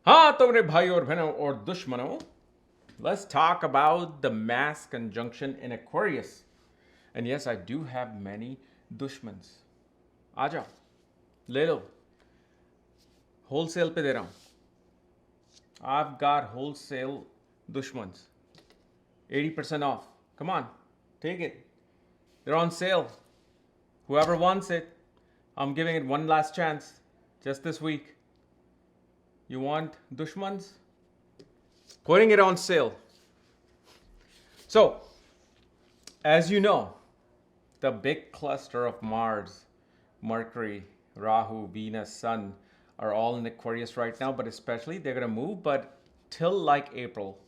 हाँ तो मेरे भाई और बहनों और दुश्मनों, let's talk about the mass conjunction in Aquarius. And yes, I do have many dushmans. आ जाओ, ले लो, wholesale पे दे रहा हूँ. I've got wholesale dushmans. 80% off. Come on, take it. They're on sale. Whoever wants it, I'm giving it one last chance just this week. You want dushmans? Putting it on sale. So, as you know, the big cluster of Mars, Mercury, Rahu, Venus, Sun are all in Aquarius right now, but especially they're going to move. But till like April,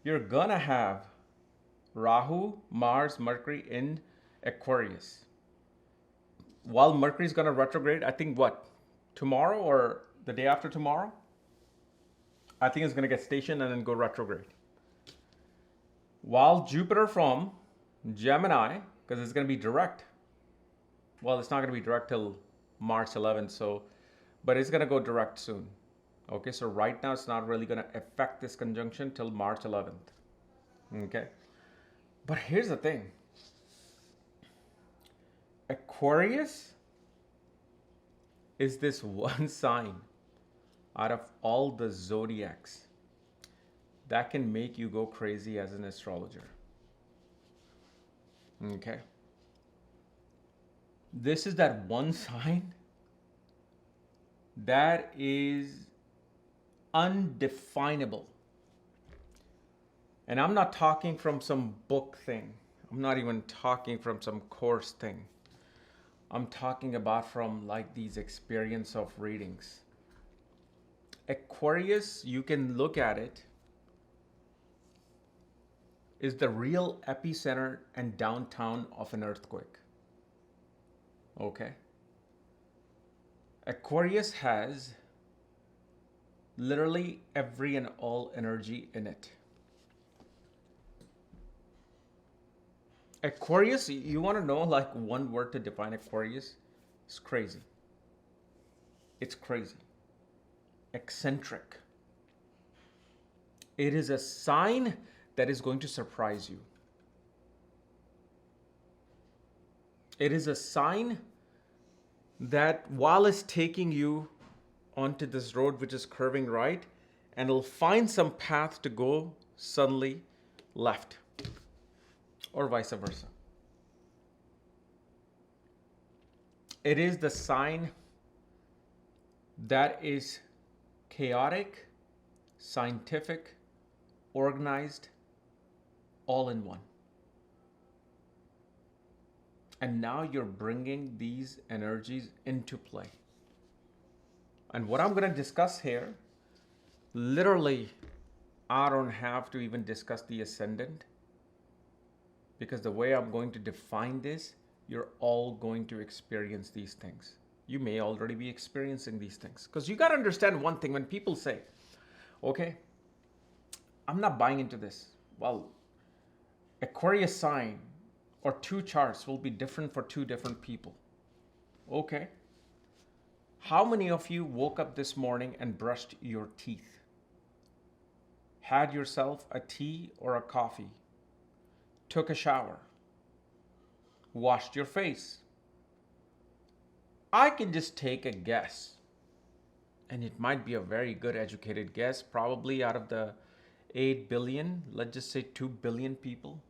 you're going to have Rahu, Mars, Mercury in Aquarius. While Mercury is going to retrograde, I think what? Tomorrow or the day after tomorrow? I think it's going to get stationed and then go retrograde. While Jupiter from Gemini, because it's going to be direct. Well, it's not going to be direct till March 11th, so, but it's going to go direct soon. Okay, so right now it's not really going to affect this conjunction till March 11th. Okay, but here's the thing. Aquarius is this one sign out of all the zodiacs that can make you go crazy as an astrologer. Okay. This is that one sign that is undefinable. And I'm not talking from some book thing. I'm not even talking from some course thing. I'm talking about from like these experience of readings. Aquarius, you can look at it, is the real epicenter and downtown of an earthquake. Okay. Aquarius has literally every and all energy in it. Aquarius, you want to know like one word to define Aquarius? It's crazy. It's crazy. Eccentric. It is a sign that is going to surprise you. It is a sign that while it's taking you onto this road which is curving right, and it'll find some path to go suddenly left, or vice versa. It is the sign that is chaotic, scientific, organized, all in one. And now you're bringing these energies into play. And what I'm going to discuss here, literally, I don't have to even discuss the ascendant, because the way I'm going to define this, you're all going to experience these things. You may already be experiencing these things. Because you got to understand one thing. When people say, okay, I'm not buying into this. Well, Aquarius sign or two charts will be different for two different people. Okay. How many of you woke up this morning and brushed your teeth? Had yourself a tea or a coffee? Took a shower? Washed your face? I can just take a guess. And it might be a very good educated guess, probably out of the 8 billion, let's just say 2 billion people.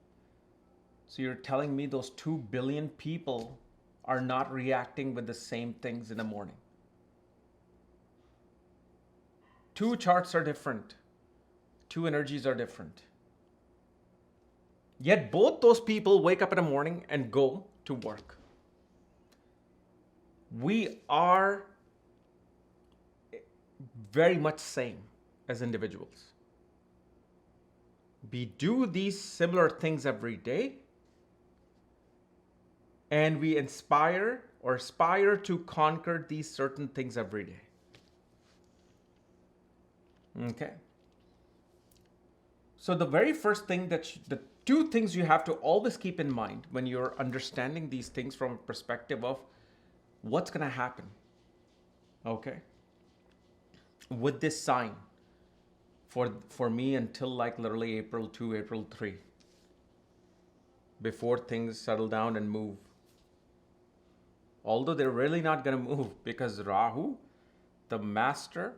So you're telling me those 2 billion people are not reacting with the same things in the morning. Two charts are different. Two energies are different. Yet both those people wake up in the morning and go to work. We are very much same as individuals. We do these similar things every day, and we inspire or aspire to conquer these certain things every day. Okay. So the very first thing the two things you have to always keep in mind when you're understanding these things from a perspective of what's going to happen, okay, with this sign for me until like literally April 2, April 3, before things settle down and move. Although they're really not going to move, because Rahu, the master,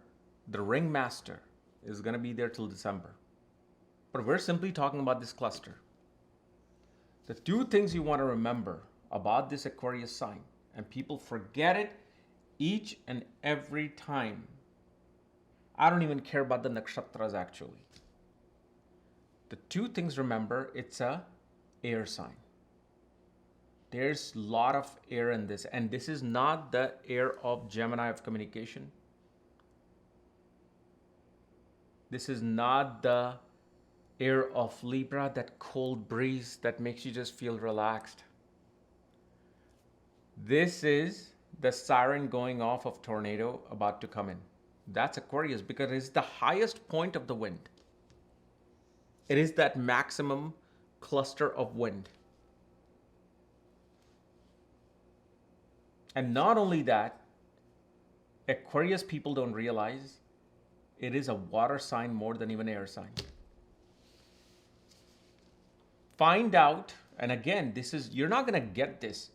the ring master, is going to be there till December. But we're simply talking about this cluster. The two things you want to remember about this Aquarius sign, and people forget it each and every time. I don't even care about the nakshatras actually. The two things, remember, it's a air sign. There's a lot of air in this, and this is not the air of Gemini of communication. This is not the air of Libra, that cold breeze that makes you just feel relaxed. This is the siren going off of tornado about to come in. That's Aquarius, because it's the highest point of the wind. It is that maximum cluster of wind. And not only that, Aquarius people don't realize it is a water sign more than even air sign. Find out, and again, this is, you're not going to get this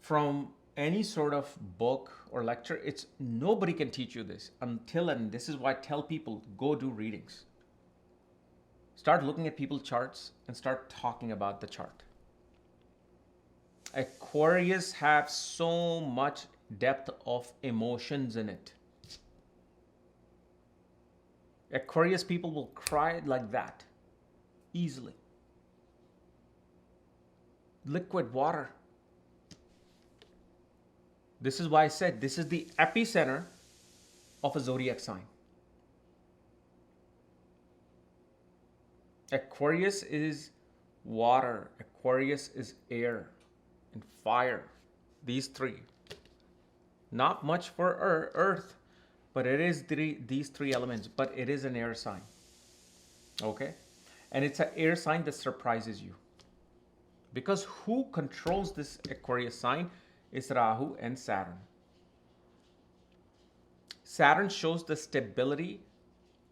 from any sort of book or lecture. It's, nobody can teach you this until, and this is why I tell people, go do readings. Start looking at people's charts and start talking about the chart. Aquarius have so much depth of emotions in it. Aquarius people will cry like that easily. Liquid water. This is why I said this is the epicenter of a zodiac sign. Aquarius is water. Aquarius is air and fire. These three. Not much for Earth, but it is these three elements, but it is an air sign. Okay? And it's an air sign that surprises you. Because who controls this Aquarius sign is Rahu and Saturn. Saturn shows the stability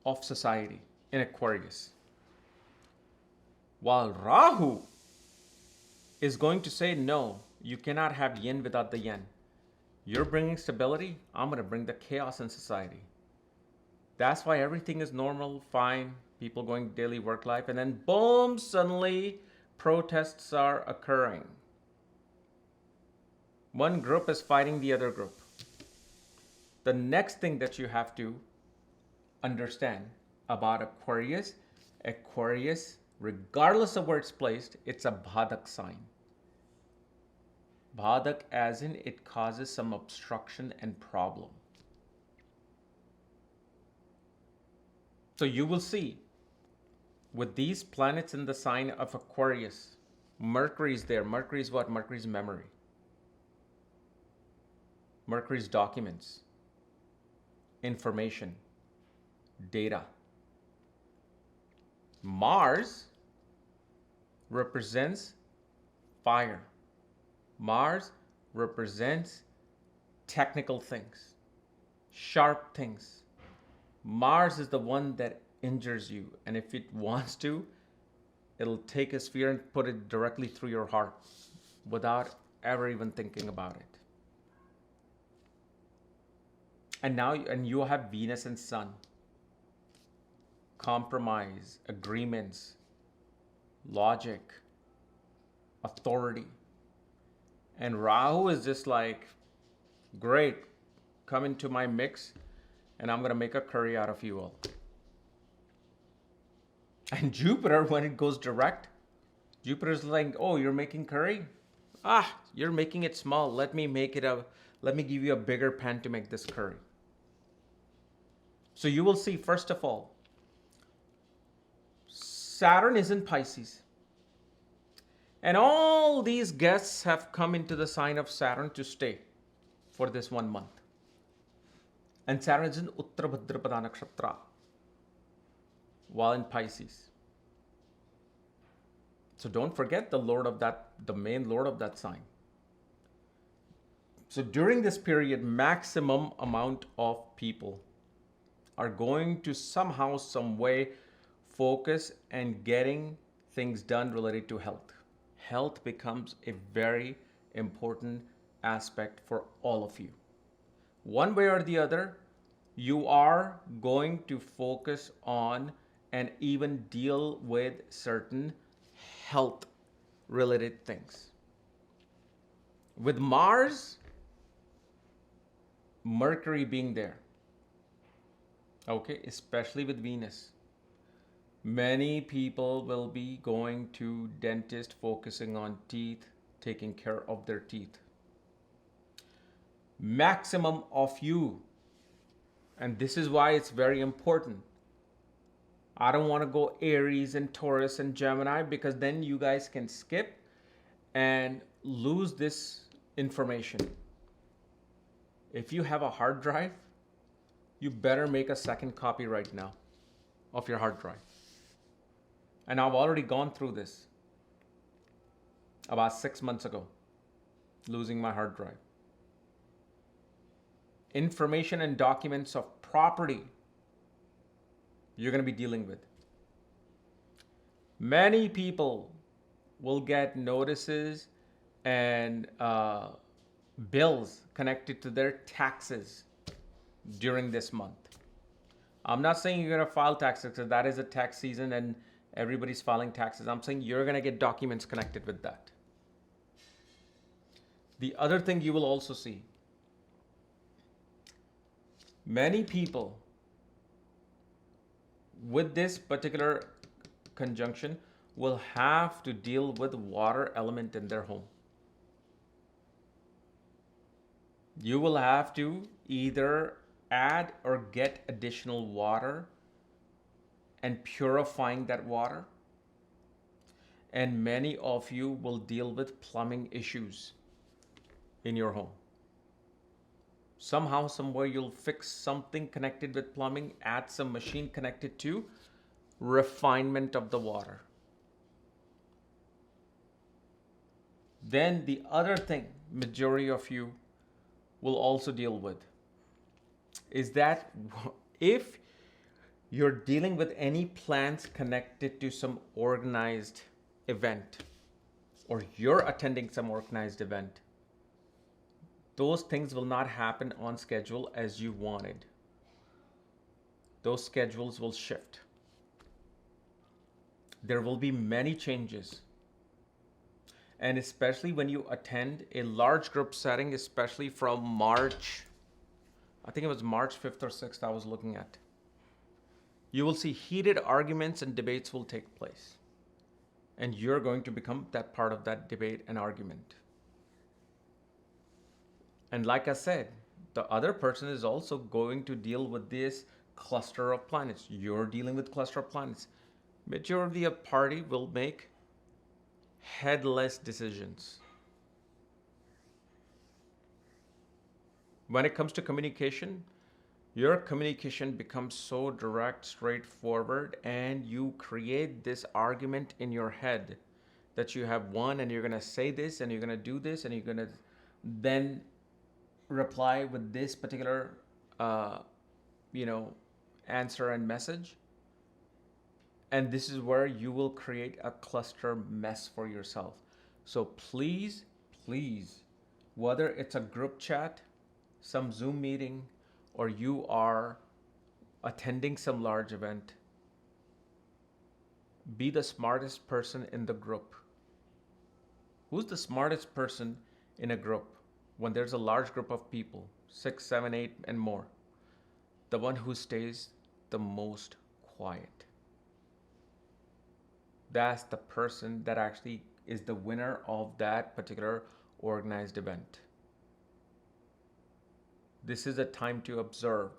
of society in Aquarius, while Rahu is going to say, no, you cannot have yin without the yang. You're bringing stability, I'm going to bring the chaos in society. That's why everything is normal, fine, people going daily work life, and then boom, suddenly protests are occurring. One group is fighting the other group. The next thing that you have to understand about Aquarius, regardless of where it's placed, it's a Bhadak sign. Bhadak as in it causes some obstruction and problem. So you will see with these planets in the sign of Aquarius, Mercury is there. Mercury is what? Mercury is memory. Mercury is documents, information, data. Mars represents fire. Mars represents technical things, sharp things. Mars is the one that injures you, and if it wants to, it'll take a sphere and put it directly through your heart without ever even thinking about it. And you have Venus and Sun. Compromise, agreements, logic, authority. And Rahu is just like, great, come into my mix and I'm going to make a curry out of you all. And Jupiter, when it goes direct, Jupiter's like, oh, you're making curry? You're making it small. Let me give you a bigger pan to make this curry. So you will see, first of all, Saturn is in Pisces. And all these guests have come into the sign of Saturn to stay for this 1 month. And Saturn is in Uttarabhadrapada Nakshatra, while in Pisces. So don't forget the main lord of that sign. So during this period, maximum amount of people are going to somehow, some way focus and getting things done related to health. Health becomes a very important aspect for all of you. One way or the other, you are going to focus on and even deal with certain health related things. With Mars, Mercury being there, okay, especially with Venus, many people will be going to dentist, focusing on teeth, taking care of their teeth. Maximum of you, and this is why it's very important. I don't want to go Aries and Taurus and Gemini, because then you guys can skip and lose this information. If you have a hard drive, you better make a second copy right now of your hard drive. And I've already gone through this about 6 months ago, losing my hard drive. Information and documents of property you're going to be dealing with. Many people will get notices and bills connected to their taxes during this month. I'm not saying you're going to file taxes, because that is a tax season and everybody's filing taxes. I'm saying you're going to get documents connected with that. The other thing you will also see, many people with this particular conjunction will have to deal with water element in their home. You will have to either add or get additional water and purifying that water. And many of you will deal with plumbing issues in your home. Somehow, somewhere, you'll fix something connected with plumbing, add some machine connected to refinement of the water. Then the other thing majority of you will also deal with is that if you're dealing with any plans connected to some organized event, or you're attending some organized event, those things will not happen on schedule as you wanted. Those schedules will shift. There will be many changes. And especially when you attend a large group setting, especially from March, I think it was March 5th or 6th I was looking at, you will see heated arguments and debates will take place. And you're going to become that part of that debate and argument. And like I said, the other person is also going to deal with this cluster of planets. You're dealing with cluster of planets. Majority of party will make headless decisions. When it comes to communication, your communication becomes so direct, straightforward, and you create this argument in your head that you have won, and you're going to say this, and you're going to do this, and you're going to then reply with this particular, answer and message. And this is where you will create a cluster mess for yourself. So please, whether it's a group chat, some Zoom meeting, or you are attending some large event, be the smartest person in the group. Who's the smartest person in a group? When there's a large group of people, 6, 7, 8 and more, the one who stays the most quiet. That's the person that actually is the winner of that particular organized event. This is a time to observe.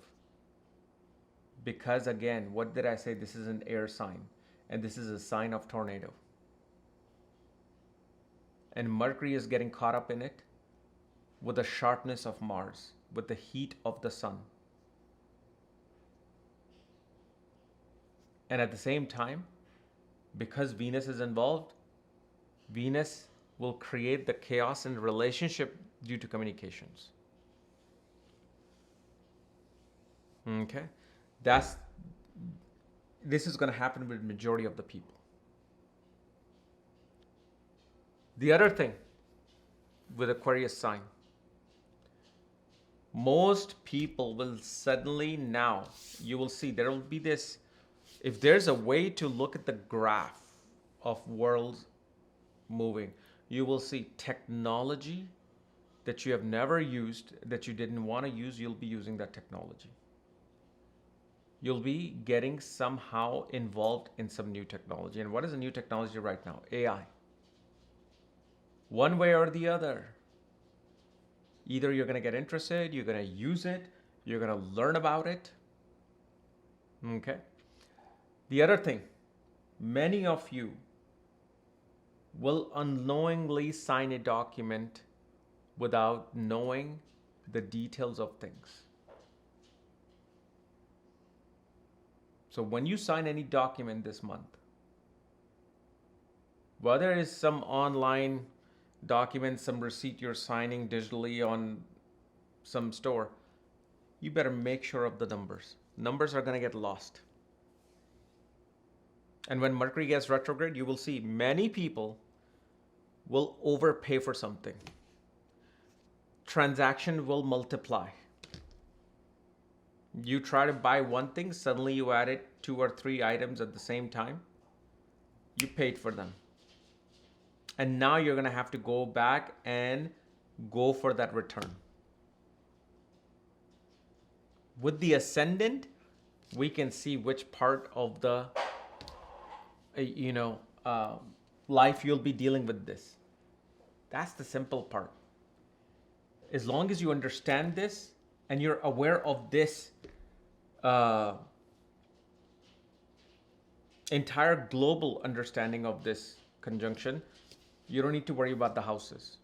Because again, what did I say? This is an air sign, and this is a sign of tornado. And Mercury is getting caught up in it with the sharpness of Mars, with the heat of the sun. And at the same time, because Venus is involved, Venus will create the chaos in relationship due to communications. Okay. That's this is going to happen with majority of the people. The other thing with Aquarius sign, most people will suddenly now, you will see there will be this, if there's a way to look at the graph of worlds moving, you will see technology that you have never used, that you didn't want to use, you'll be using that technology. You'll be getting somehow involved in some new technology. And what is a new technology right now? AI. One way or the other. Either you're going to get interested, you're going to use it, you're going to learn about it. Okay. The other thing, many of you will unknowingly sign a document without knowing the details of things. So when you sign any document this month, whether it's some online document, some receipt you're signing digitally on some store, you better make sure of the numbers. Numbers are going to get lost. And when Mercury gets retrograde, you will see many people will overpay for something. Transaction will multiply. You try to buy one thing, suddenly you added 2 or 3 items at the same time. You paid for them. And now you're going to have to go back and go for that return. With the Ascendant, we can see which part of the life you'll be dealing with this. That's the simple part. As long as you understand this and you're aware of this entire global understanding of this conjunction, you don't need to worry about the houses.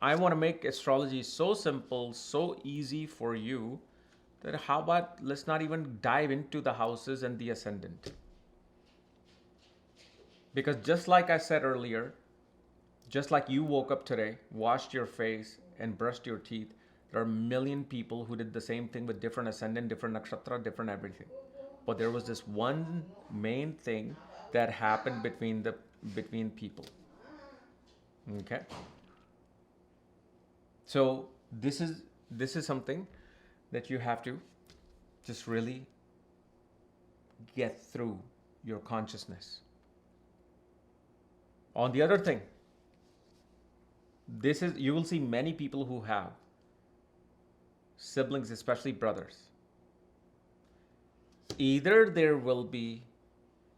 I want to make astrology so simple, so easy for you, that how about let's not even dive into the houses and the Ascendant. Because just like I said earlier, just like you woke up today, washed your face and brushed your teeth, there are a million people who did the same thing with different Ascendant, different nakshatra, different everything. But there was this one main thing that happened between people. Okay? So this is something that you have to just really get through your consciousness. On the other thing, you will see many people who have siblings, especially brothers. Either there will be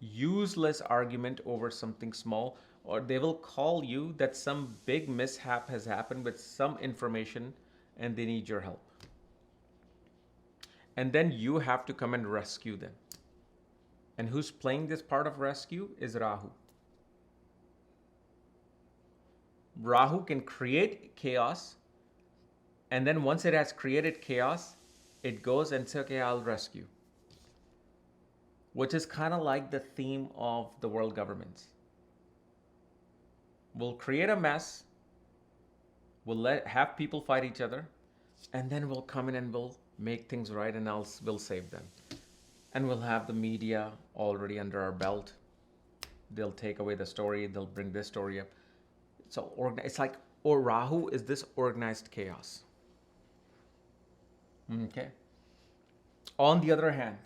useless argument over something small, or they will call you that some big mishap has happened with some information and they need your help. And then you have to come and rescue them. And who's playing this part of rescue is Rahu. Rahu can create chaos, and then once it has created chaos, it goes and says, okay, I'll rescue. Which is kind of like the theme of the world governments. We'll create a mess, we'll have people fight each other, and then we'll come in and we'll make things right, and we'll save them. And we'll have the media already under our belt. They'll take away the story, they'll bring this story up. So it's like, Rahu is this organized chaos. Okay. On the other hand,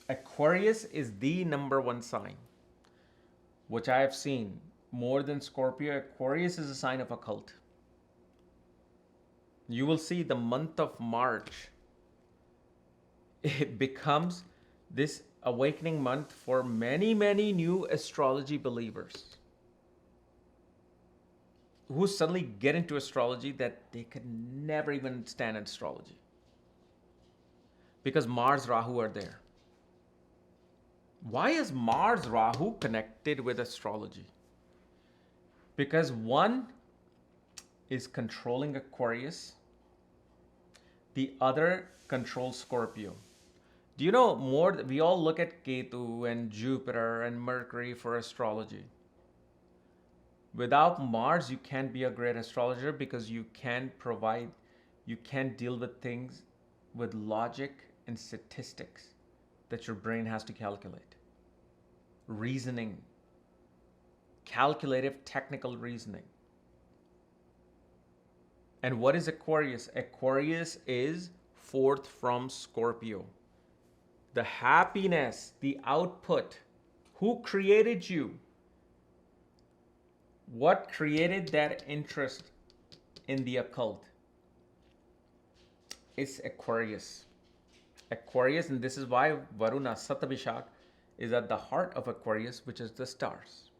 Aquarius is the number one sign, which I have seen more than Scorpio. Aquarius is a sign of occult. You will see the month of March, it becomes this awakening month for many, many new astrology believers who suddenly get into astrology that they could never even stand in astrology. Because Mars, Rahu are there. Why is Mars, Rahu connected with astrology? Because one is controlling Aquarius, the other controls Scorpio. Do you know more? We all look at Ketu and Jupiter and Mercury for astrology. Without Mars, you can't be a great astrologer because you can't provide You can't deal with things with logic and statistics that your brain has to calculate. Reasoning, calculative, technical reasoning. And what is Aquarius? Aquarius is fourth from Scorpio. The happiness, the output. Who created you? What created that interest in the occult? It's Aquarius. Aquarius, and this is why Varuna Satabhishak is at the heart of Aquarius, which is the stars.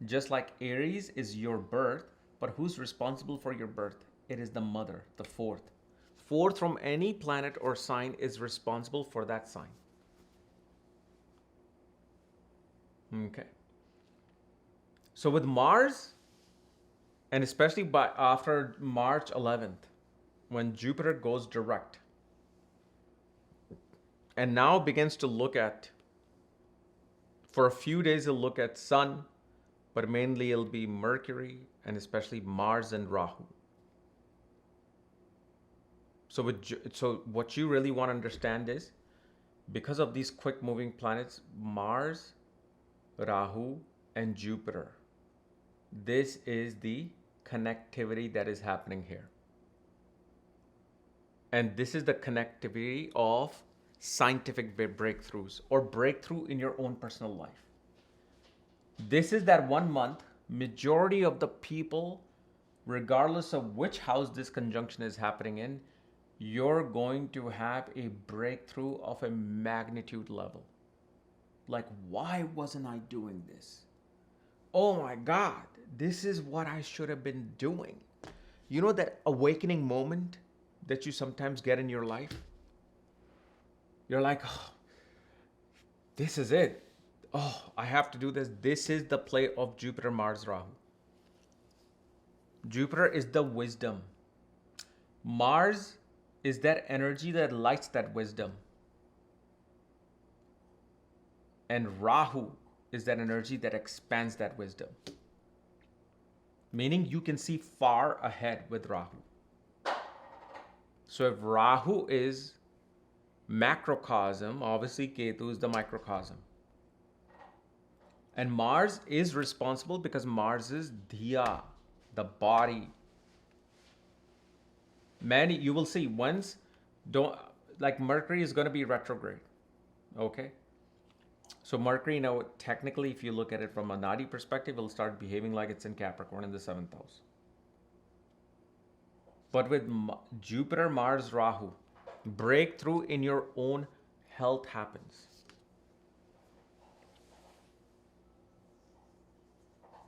Just like Aries is your birth, but who's responsible for your birth? It is the mother, the fourth. Fourth from any planet or sign is responsible for that sign. Okay. So with Mars, and especially after March 11th, when Jupiter goes direct, and now begins to look at, for a few days it'll look at Sun, but mainly it'll be Mercury and especially Mars and Rahu. So what you really want to understand is, because of these quick moving planets, Mars, Rahu, and Jupiter, this is the connectivity that is happening here. And this is the connectivity of scientific breakthroughs or breakthrough in your own personal life. This is that 1 month, majority of the people, regardless of which house this conjunction is happening in, you're going to have a breakthrough of a magnitude level. Like, why wasn't I doing this? Oh my God, this is what I should have been doing. You know that awakening moment that you sometimes get in your life? You're like, oh, this is it. Oh, I have to do this. This is the play of Jupiter, Mars, Rahu. Jupiter is the wisdom. Mars is that energy that lights that wisdom. And Rahu is that energy that expands that wisdom. Meaning you can see far ahead with Rahu. So if Rahu is macrocosm, obviously Ketu is the microcosm. And Mars is responsible because Mars is Dhiya, the body. Many, you will see once, like Mercury is going to be retrograde. Okay? So Mercury, now technically, if you look at it from a Nadi perspective, it'll start behaving like it's in Capricorn in the 7th house. But with Jupiter, Mars, Rahu, breakthrough in your own health happens.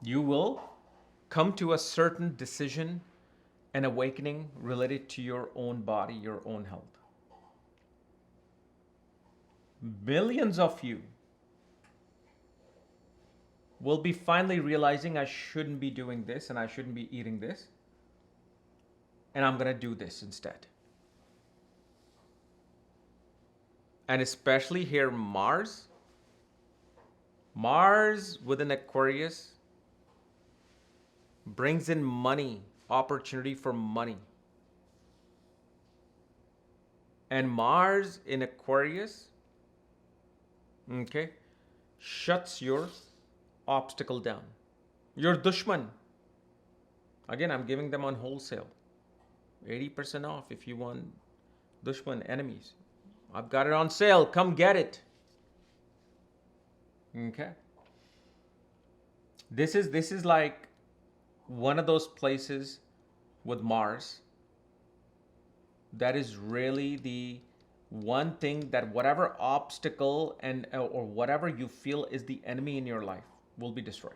You will come to a certain decision and awakening related to your own body, your own health. Millions of you will be finally realizing I shouldn't be doing this and I shouldn't be eating this. And I'm going to do this instead. And especially here, Mars within Aquarius brings in money, opportunity for money. And Mars in Aquarius, okay, shuts your obstacle down. Your dushman. Again, I'm giving them on wholesale. 80% off if you want dushman, enemies. I've got it on sale. Come get it. Okay. This is like one of those places with Mars that is really the one thing that whatever obstacle and or whatever you feel is the enemy in your life will be destroyed.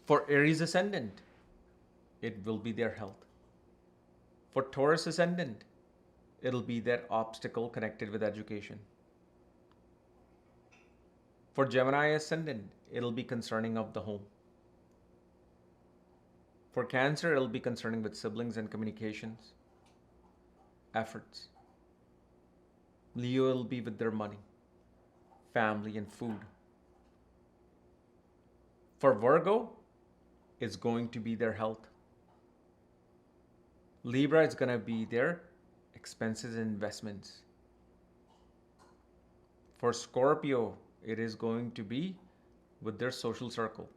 For Aries Ascendant, it will be their health. For Taurus Ascendant, it'll be their obstacle connected with education. For Gemini Ascendant, it'll be concerning of the home. For Cancer, it'll be concerning with siblings and communications, efforts. Leo will be with their money, family, and food. For Virgo, it's going to be their health. Libra is going to be their expenses and investments. For Scorpio, it is going to be with their social circle.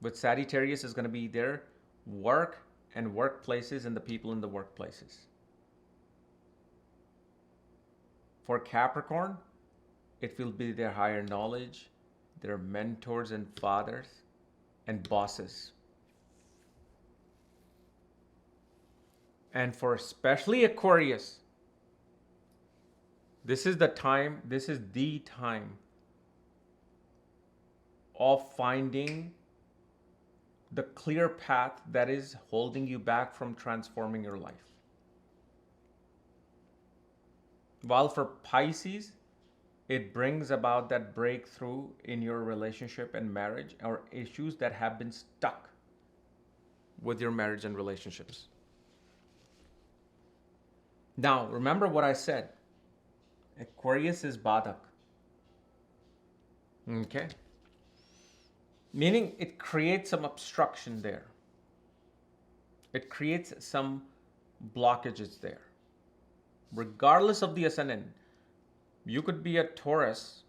With Sagittarius, is going to be their work and workplaces and the people in the workplaces. For Capricorn, it will be their higher knowledge, their mentors and fathers and bosses. And for especially Aquarius, this is the time of finding the clear path that is holding you back from transforming your life. While for Pisces, it brings about that breakthrough in your relationship and marriage, or issues that have been stuck with your marriage and relationships. Now, remember what I said. Aquarius is Badak. Okay? Meaning it creates some obstruction there. It creates some blockages there. Regardless of the ascendant, you could be a Taurus,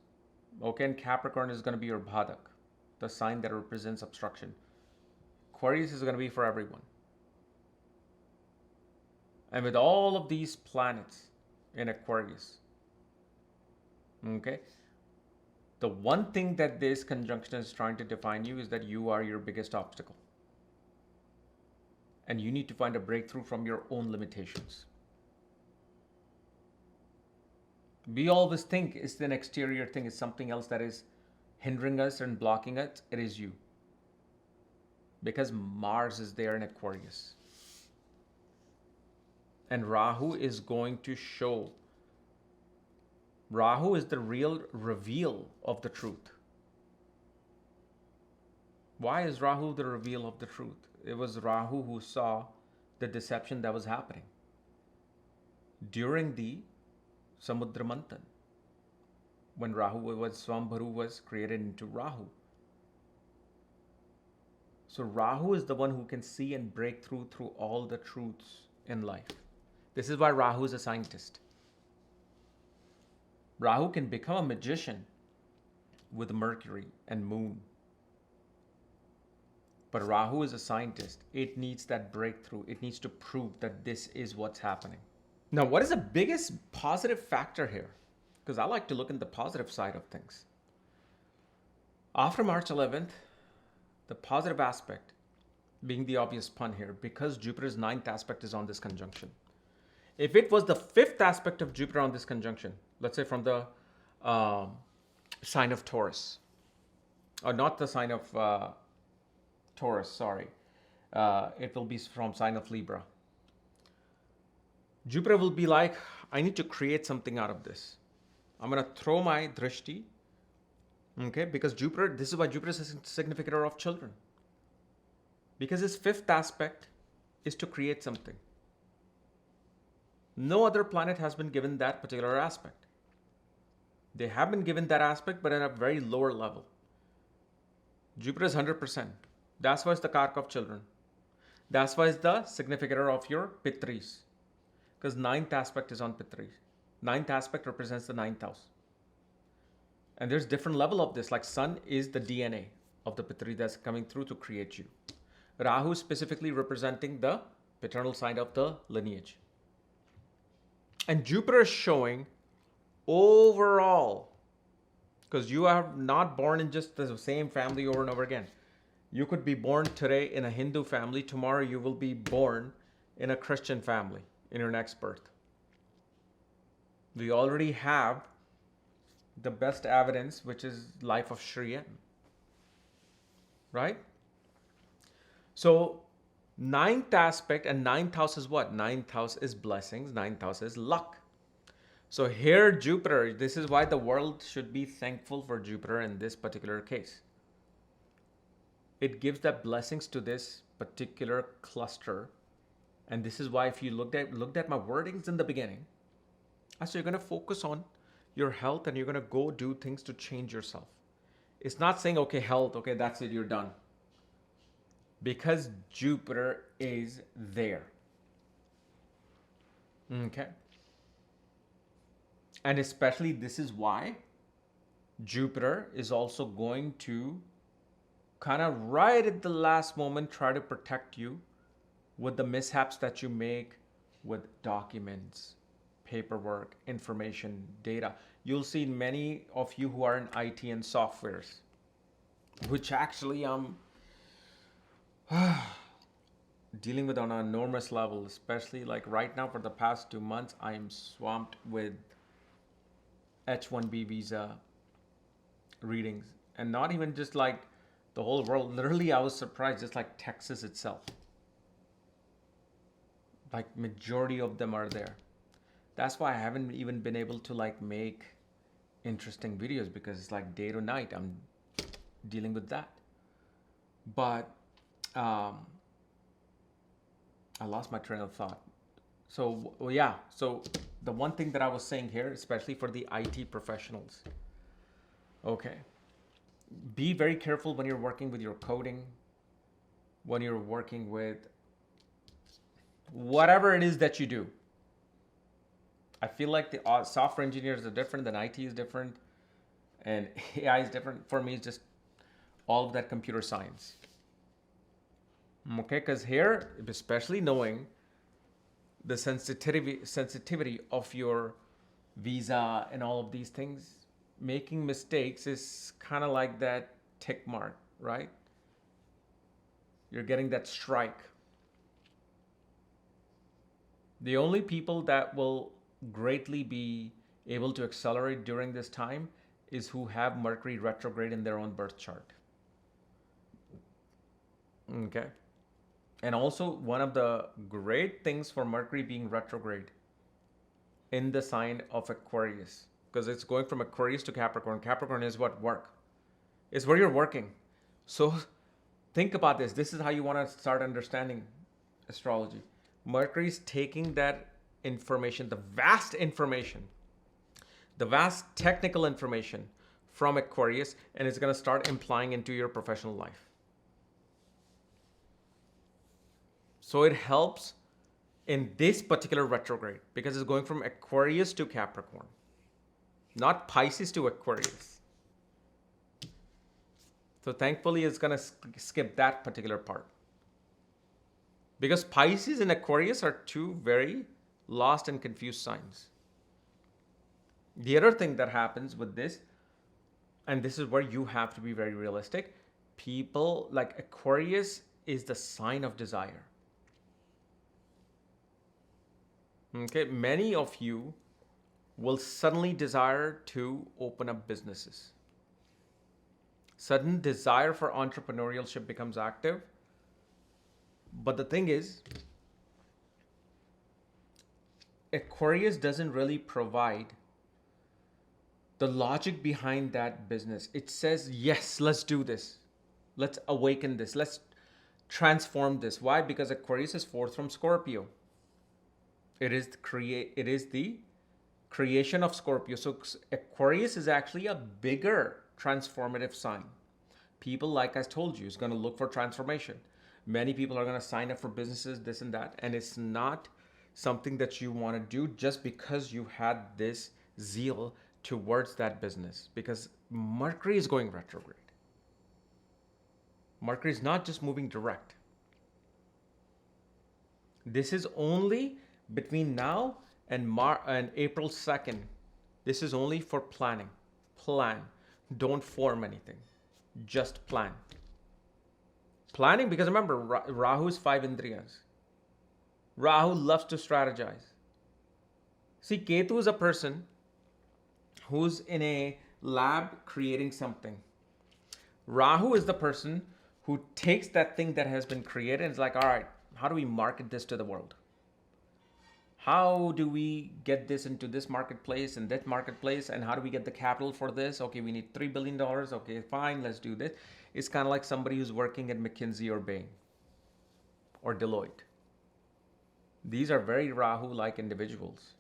okay, and Capricorn is going to be your Badak, the sign that represents obstruction. Aquarius is going to be for everyone. And with all of these planets in Aquarius, okay, the one thing that this conjunction is trying to define you is that you are your biggest obstacle. And you need to find a breakthrough from your own limitations. We always think it's an exterior thing, it's something else that is hindering us and blocking us. It is you. Because Mars is there in Aquarius. And Rahu is going to show. Rahu is the real reveal of the truth. Why is Rahu the reveal of the truth? It was Rahu who saw the deception that was happening during the Samudra Manthan, when Swambharu was created into Rahu. So Rahu is the one who can see and break through all the truths in life. This is why Rahu is a scientist. Rahu can become a magician with Mercury and Moon. But Rahu is a scientist. It needs that breakthrough. It needs to prove that this is what's happening. Now, what is the biggest positive factor here? Because I like to look in the positive side of things. After March 11th, the positive aspect being the obvious pun here, because Jupiter's 9th aspect is on this conjunction. If it was the 5th aspect of Jupiter on this conjunction, let's say from the sign of Taurus, or not the sign of Taurus, sorry. It will be from sign of Libra. Jupiter will be like, I need to create something out of this. I'm going to throw my drishti, okay? Because Jupiter, this is why Jupiter is a significator of children. Because his 5th aspect is to create something. No other planet has been given that particular aspect. They have been given that aspect, but at a very lower level. Jupiter is 100%. That's why it's the Karka of children. That's why it's the significator of your Pitris. Because 9th aspect is on Pitris. 9th aspect represents the 9th house. And there's different level of this. Like Sun is the DNA of the Pitri that's coming through to create you. Rahu specifically representing the paternal side of the lineage. And Jupiter is showing overall, because you are not born in just the same family over and over again. You could be born today in a Hindu family. Tomorrow you will be born in a Christian family in your next birth. We already have the best evidence, which is life of Sri N. Right? So 9th aspect, and 9th house is what? 9th house is blessings. 9th house is luck. So here Jupiter, this is why the world should be thankful for Jupiter in this particular case. It gives that blessings to this particular cluster. And this is why if you looked at my wordings in the beginning, I said you're going to focus on your health and you're going to go do things to change yourself. It's not saying, okay, health, okay, that's it, you're done. because Jupiter is there. Okay. And especially this is why Jupiter is also going to kind of right at the last moment try to protect you with the mishaps that you make with documents, paperwork, information, data. You'll see many of you who are in IT and softwares, which actually I'm dealing with on an enormous level, especially like right now for the past 2 months, I am swamped with H-1B visa readings. And not even just like the whole world. Literally, I was surprised, just like Texas itself. Like majority of them are there. That's why I haven't even been able to like make interesting videos, because it's like day to night I'm dealing with that. But I lost my train of thought. So yeah, so the one thing that I was saying here, especially for the IT professionals, okay, be very careful when you're working with your coding, when you're working with whatever it is that you do. I feel like the software engineers are different, then IT is different, and AI is different. For me, it's just all of that computer science. Okay, because here, especially knowing the sensitivity of your visa and all of these things, making mistakes is kind of like that tick mark, right? You're getting that strike. The only people that will greatly be able to accelerate during this time is who have Mercury retrograde in their own birth chart. Okay. And also, one of the great things for Mercury being retrograde in the sign of Aquarius, because it's going from Aquarius to Capricorn. Capricorn is what? Work. It's where you're working. So think about this. This is how you want to start understanding astrology. Mercury's taking that information, the vast technical information from Aquarius, and it's going to start implying into your professional life. So it helps in this particular retrograde because it's going from Aquarius to Capricorn, not Pisces to Aquarius. So thankfully, it's going to skip that particular part. Because Pisces and Aquarius are two very lost and confused signs. The other thing that happens with this, and this is where you have to be very realistic, people like Aquarius is the sign of desire. Okay, many of you will suddenly desire to open up businesses. Sudden desire for entrepreneurship becomes active. But the thing is, Aquarius doesn't really provide the logic behind that business. It says, yes, let's do this. Let's awaken this. Let's transform this. Why? Because Aquarius is fourth from Scorpio. It is the creation of Scorpio. So Aquarius is actually a bigger transformative sign. People, like I told you, is going to look for transformation. Many people are going to sign up for businesses, this and that. And it's not something that you want to do just because you had this zeal towards that business. Because Mercury is going retrograde. Mercury is not just moving direct. This is only between now and April 2nd. This is only for planning. Plan. Don't form anything. Just plan. Planning, because remember, Rahu is 5 Indriyas. Rahu loves to strategize. See, Ketu is a person who's in a lab creating something. Rahu is the person who takes that thing that has been created and is like, all right, how do we market this to the world? How do we get this into this marketplace and that marketplace? And how do we get the capital for this? Okay, we need $3 billion. Okay, fine, let's do this. It's kind of like somebody who's working at McKinsey or Bain or Deloitte. These are very Rahu-like individuals.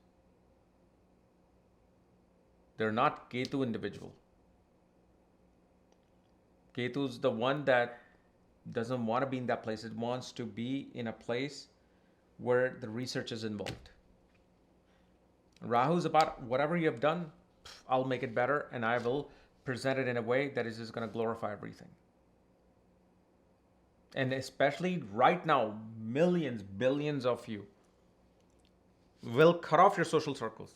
They're not Ketu individual. Ketu's the one that doesn't want to be in that place. It wants to be in a place where the research is involved. Rahu is about whatever you have done, I'll make it better, and I will present it in a way that is just going to glorify everything. And especially right now, millions, billions of you will cut off your social circles,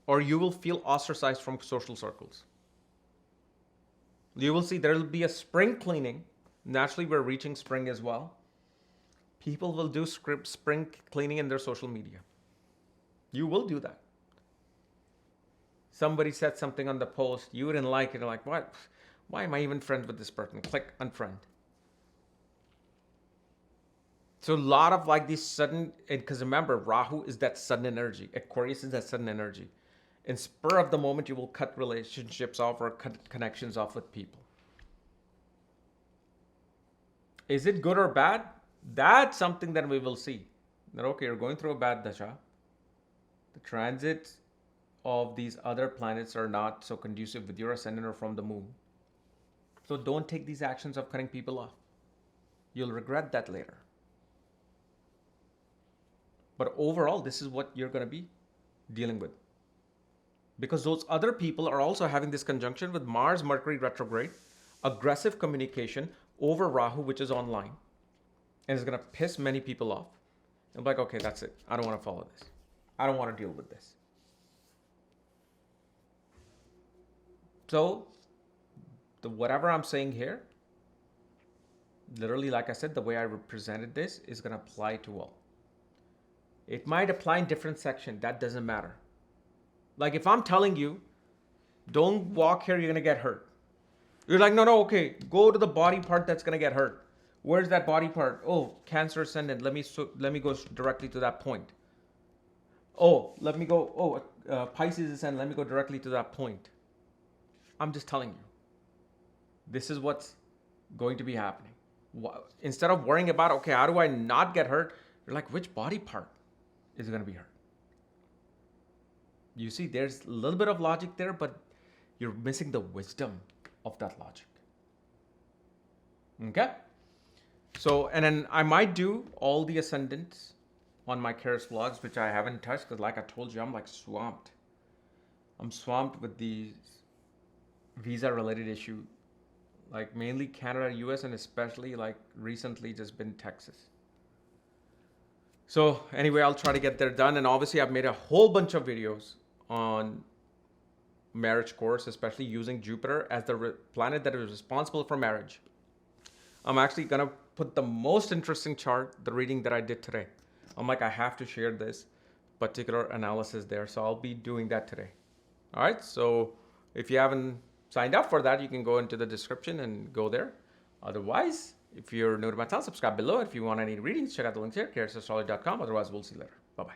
or you will feel ostracized from social circles. You will see there will be a spring cleaning. Naturally, we're reaching spring as well. People will do spring cleaning in their social media. You will do that. Somebody said something on the post, you didn't like it. You're like, what? Why am I even friends with this person? Click unfriend. So a lot of like these sudden, because remember, Rahu is that sudden energy. Aquarius is that sudden energy. In spur of the moment, you will cut relationships off or cut connections off with people. Is it good or bad? That's something that we will see. That okay, you're going through a bad dasha. The transits of these other planets are not so conducive with your ascendant or from the moon. So don't take these actions of cutting people off. You'll regret that later. But overall, this is what you're going to be dealing with. Because those other people are also having this conjunction with Mars, Mercury retrograde, aggressive communication over Rahu, which is online. And it's going to piss many people off. I'm like, okay, that's it. I don't want to follow this. I don't want to deal with this. So, whatever I'm saying here, literally, like I said, the way I represented this is going to apply to all. It might apply in different sections. That doesn't matter. Like if I'm telling you, don't walk here, you're going to get hurt. You're like, no, okay, go to the body part that's going to get hurt. Where's that body part? Oh, Cancer ascendant. Let me go directly to that point. Oh, let me go. Oh, Pisces ascendant. Let me go directly to that point. I'm just telling you. This is what's going to be happening. Instead of worrying about, okay, how do I not get hurt? You're like, which body part is going to be hurt? You see, there's a little bit of logic there, but you're missing the wisdom of that logic. Okay? So, and then I might do all the ascendants on my Karis vlogs, which I haven't touched because like I told you, I'm like swamped. I'm swamped with these visa related issue, like mainly Canada, US, and especially like recently just been Texas. So anyway, I'll try to get there done. And obviously I've made a whole bunch of videos on marriage course, especially using Jupiter as the planet that is responsible for marriage. I'm actually going to put the most interesting chart, the reading that I did today. I'm like, I have to share this particular analysis there. So I'll be doing that today. All right. So if you haven't signed up for that, you can go into the description and go there. Otherwise, if you're new to my channel, subscribe below. If you want any readings, check out the links here, karisastrology.com. Otherwise, we'll see you later. Bye-bye.